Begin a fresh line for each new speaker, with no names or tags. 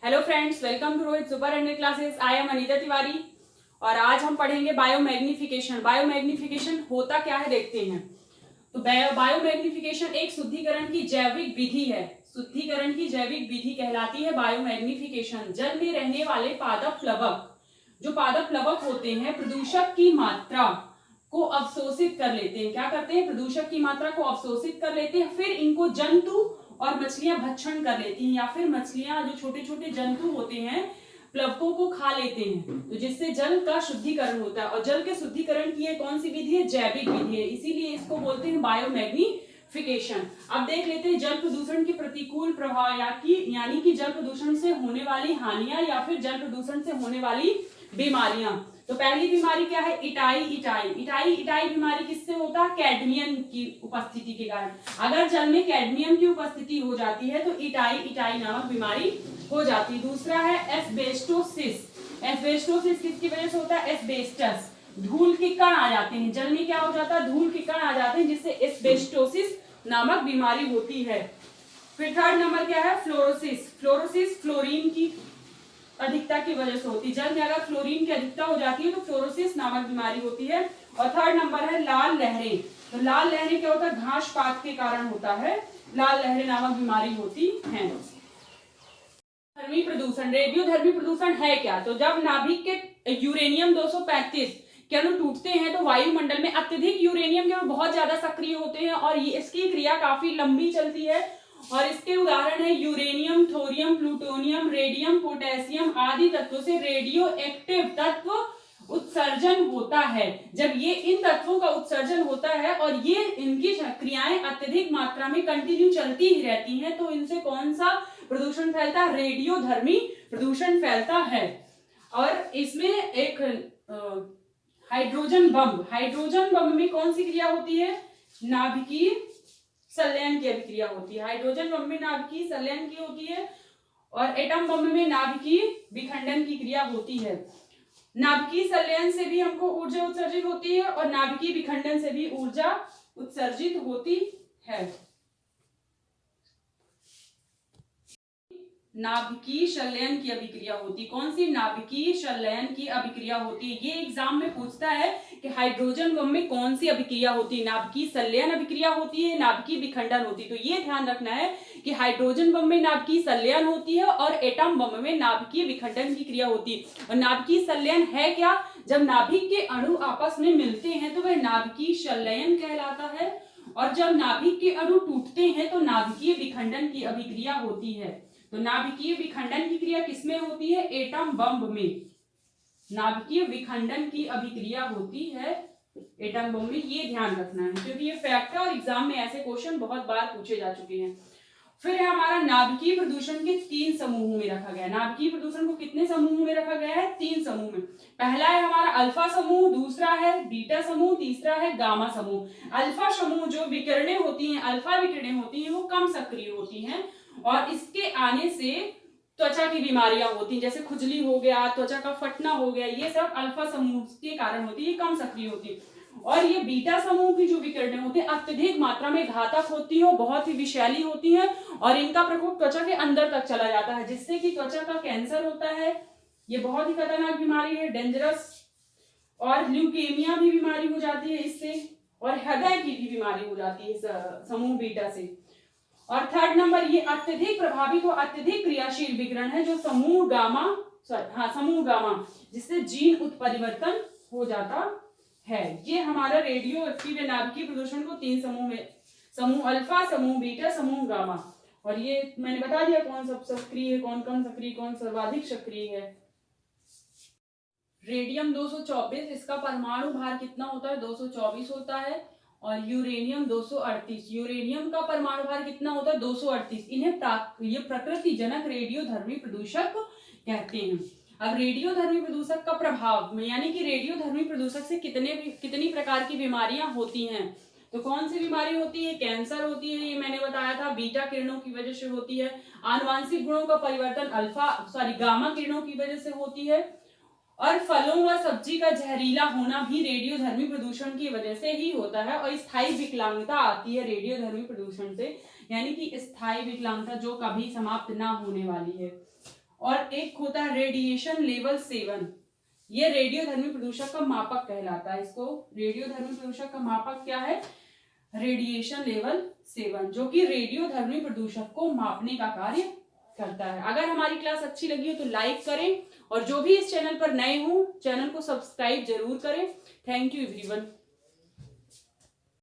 Hello friends, welcome to Rohit super under classes. I am Anita Tiwari और आज हम पढ़ेंगे बायोमैग्निफिकेशन। बायोमैग्निफिकेशन होता क्या है देखते हैं। तो बायोमैग्निफिकेशन एक शुद्धिकरण की जैविक विधि है। शुद्धिकरण की जैविक विधि कहलाती है बायोमैग्निफिकेशन। जल में रहने वाले पादप प्लवक, जो पादप प्लवक होते हैं, प्रदूषक की मात्रा को अवशोषित कर लेते हैं। क्या करते हैं? प्रदूषक की मात्रा को अवशोषित कर लेते हैं, फिर इनको जंतु और मछलियां भक्षण कर लेती हैं, या फिर मछलियां जो छोटे छोटे जंतु होते हैं प्लवकों को खा लेते हैं। तो जिससे जल का शुद्धिकरण होता है। और जल के शुद्धिकरण की कौन सी विधि है? जैविक विधि है, इसीलिए इसको बोलते हैं बायोमैग्निफिकेशन। अब देख लेते हैं जल प्रदूषण के प्रतिकूल प्रभाव, यानी कि जल प्रदूषण से होने वाली हानियां या फिर जल प्रदूषण से होने वाली बीमारियां। तो पहली बीमारी क्या है? इटाई बीमारी किससे होता है? कैडमियम की उपस्थिति के कारण। अगर जल में कैडमियम की उपस्थिति हो जाती है तो इटाई नामक बीमारी हो जाती है। दूसरा है एस्बेस्टोसिस। एस्बेस्टोसिस किसकी वजह से होता है? एस्बेस्टस, धूल के कण आ जाते हैं जल में। क्या हो जाता है? धूल के कण आ जाते हैं, जिससे एस्बेस्टोसिस नामक बीमारी होती है। फिर थर्ड नंबर क्या है? फ्लोरोसिस। फ्लोरोसिस फ्लोरीन की अधिकता की वजह से होती है। जल में अगर फ्लोरीन की अधिकता हो जाती है तो फ्लोरोसिस नामक बीमारी होती है। और थर्ड नंबर है लाल लहरें। तो लाल लहरें क्या होता है? घास पात के कारण होता है, लाल लहरें नामक बीमारी होती है। धर्मी प्रदूषण, रेडियोधर्मी प्रदूषण है क्या? तो जब नाभिक के यूरेनियम 235 के अणु टूटते हैं तो वायुमंडल में अत्यधिक यूरेनियम के अणु बहुत ज्यादा सक्रिय होते हैं और ये इसकी क्रिया काफी लंबी चलती है। और इसके उदाहरण है uranium, thorium, plutonium, radium, potassium आदि तत्वों से रेडियो एक्टिव तत्व उत्सर्जन होता है। जब ये इन तत्वों का उत्सर्जन होता है और ये इनकी क्रियाएं अत्यधिक मात्रा में कंटिन्यू चलती ही रहती हैं, तो इनसे कौन सा प्रदूषण फैलता है? रेडियोधर्मी प्रदूषण फैलता है। और इसमें एक हाइड्रोजन बम में कौन सी क्रिया होती है? नाभिकीय संलयन की अभिक्रिया होती है। हाइड्रोजन बम में नाभिकीय संलयन की होती है और एटम बम में नाभिकीय विखंडन की क्रिया होती है। नाभिकीय संलयन से भी हमको ऊर्जा उत्सर्जित होती है और नाभिकीय विखंडन से भी ऊर्जा उत्सर्जित होती है। नाभिकीय संलयन की अभिक्रिया होती, कौन सी? नाभिकीय संलयन की अभिक्रिया होती है। ये एग्जाम में पूछता है कि हाइड्रोजन बम में कौन सी अभिक्रिया होती है? नाभिकीय संलयन अभिक्रिया होती है, नाभिकीय विखंडन होती है। तो ये ध्यान रखना है कि हाइड्रोजन बम में नाभिकीय संलयन होती है और एटम बम में नाभिकीय विखंडन की क्रिया होती है। और नाभिकीय संलयन है क्या? जब नाभिक के अणु आपस में मिलते हैं तो वह नाभिकीय संलयन कहलाता है। और जब नाभिक के अणु टूटते हैं तो नाभिकीय विखंडन की अभिक्रिया होती है। तो नाभिकीय विखंडन की क्रिया किसमें होती है? एटम बम में नाभिकीय विखंडन की अभिक्रिया होती है एटम बम में। ये ध्यान रखना है क्योंकि ये फैक्ट है और एग्जाम में ऐसे क्वेश्चन बहुत बार पूछे जा चुके हैं। फिर है हमारा नाभिकीय प्रदूषण के 3 समूहों में रखा गया है। नाभिकीय प्रदूषण को कितने समूहों में रखा गया है? 3 समूह में। पहला है हमारा अल्फा समूह, दूसरा है बीटा समूह, तीसरा है गामा समूह। अल्फा समूह जो विकिरणें होती हैं, अल्फा विकिरणें होती हैं, वो कम सक्रिय होती हैं और इसके आने से त्वचा की बीमारियां होती हैं, जैसे खुजली हो गया, त्वचा का फटना हो गया, ये सब अल्फा समूह के कारण होती है, कम सक्रिय होती है। और ये बीटा समूह की जो विकिरणें होती है अत्यधिक मात्रा में घातक होती है, बहुत ही विषैली होती है और इनका प्रकोप त्वचा के अंदर तक चला जाता है, जिससे कि त्वचा का कैंसर होता है। ये बहुत ही खतरनाक बीमारी है, डेंजरस। और ल्यूकेमिया भी बीमारी हो जाती है इससे, और हृदय की भी बीमारी हो जाती है समूह बीटा से। और थर्ड नंबर, ये अत्यधिक प्रभावित और अत्यधिक क्रियाशील विकिरण है जो समूह गामा, जिससे जीन उत्परिवर्तन हो जाता है। ये हमारा रेडियो एक्टिव नाभिकीय प्रदूषण को 3 समूह में, समूह अल्फा, समूह बीटा, समूह गामा। और ये मैंने बता दिया कौन सब सक्रिय है, कौन कम सक्रिय, कौन सर्वाधिक सक्रिय है। रेडियम 224, इसका परमाणु भार कितना होता है? 224 होता है। और यूरेनियम 238, यूरेनियम का परमाणु भार कितना होता है? 238। इन्हें ये प्रकृति जनक रेडियोधर्मी प्रदूषक कहते हैं। अब रेडियोधर्मी प्रदूषक का प्रभाव, यानी कि रेडियोधर्मी प्रदूषक से कितनी प्रकार की बीमारियां होती हैं। तो कौन सी बीमारी होती है? कैंसर होती है, ये मैंने बताया था, बीटा किरणों की वजह से होती है। आनुवांशिक गुणों का परिवर्तन गामा किरणों की वजह से होती है। और फलों व सब्जी का जहरीला होना भी रेडियोधर्मी प्रदूषण की वजह से ही होता है। और स्थायी विकलांगता आती है रेडियोधर्मी प्रदूषण से, यानी कि स्थायी विकलांगता जो कभी समाप्त ना होने वाली है। और एक होता है रेडिएशन लेवल 7। ये रेडियोधर्मी प्रदूषक का मापक कहलाता है। इसको रेडियोधर्मी प्रदूषक का मापक क्या है? रेडिएशन लेवल 7, जो कि रेडियोधर्मी प्रदूषक को मापने का कार्य करता है। अगर हमारी क्लास अच्छी लगी हो तो लाइक करें, और जो भी इस चैनल पर नए हो चैनल को सब्सक्राइब जरूर करें। Thank you everyone.